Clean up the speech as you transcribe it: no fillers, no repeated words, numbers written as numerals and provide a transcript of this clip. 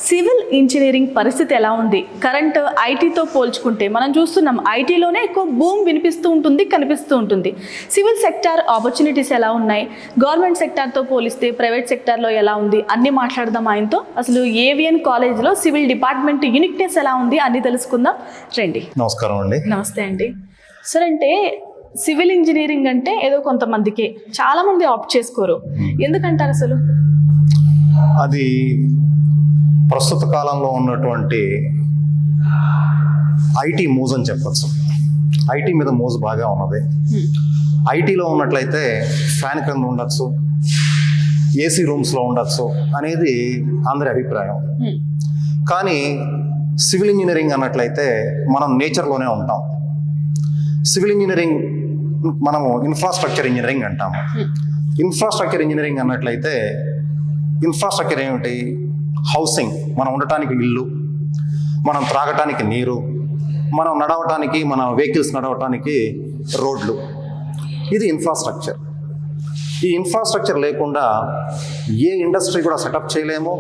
Civil engineering పరిస్థితి ఎలా ఉంది? కరెంట్ ఐటీతో పోల్చుకుంటే మనం చూస్తున్నాం, ఐటీలోనే ఎక్కువ బూమ్ వినిపిస్తూ ఉంటుంది, కనిపిస్తూ ఉంటుంది. సివిల్ సెక్టార్ ఆపర్చునిటీస్ ఎలా ఉన్నాయి, గవర్నమెంట్ సెక్టార్తో పోలిస్తే ప్రైవేట్ సెక్టార్లో ఎలా ఉంది అన్నీ మాట్లాడదాం ఆయనతో. అసలు ఏవిఎన్ కాలేజ్లో సివిల్ డిపార్ట్మెంట్ యూనిక్నెస్ ఎలా ఉంది అన్నీ తెలుసుకుందాం రండి. నమస్కారం అండి. నమస్తే అండి. సార్, అంటే సివిల్ ఇంజనీరింగ్ అంటే ఏదో కొంతమందికి, చాలామంది ఆప్ట్ చేసుకోరు, ఎందుకంటారు అసలు? అది ప్రస్తుత కాలంలో ఉన్నటువంటి ఐటీ మోజ్ అని చెప్పచ్చు. ఐటీ మీద మోజు బాగా ఉన్నది. ఐటీలో ఉన్నట్లయితే ఫ్యాన్ క్రింద ఉండొచ్చు, ఏసీ రూమ్స్లో ఉండొచ్చు అనేది అందరి అభిప్రాయం. కానీ సివిల్ ఇంజనీరింగ్ అన్నట్లయితే మనం నేచర్లోనే ఉంటాం. సివిల్ ఇంజనీరింగ్ మనము ఇన్ఫ్రాస్ట్రక్చర్ ఇంజనీరింగ్ అంటాము. ఇన్ఫ్రాస్ట్రక్చర్ ఇంజనీరింగ్ అన్నట్లయితే ఇన్ఫ్రాస్ట్రక్చర్ ఏమిటి? హౌసింగ్, మనం ఉండటానికి ఇల్లు, మనం త్రాగటానికి నీరు, మనం నడవటానికి, మన వెహికల్స్ నడవటానికి రోడ్లు, ఇది ఇన్ఫ్రాస్ట్రక్చర్. ఈ ఇన్ఫ్రాస్ట్రక్చర్ లేకుండా ఏ ఇండస్ట్రీ కూడా సెటప్ చేయలేము,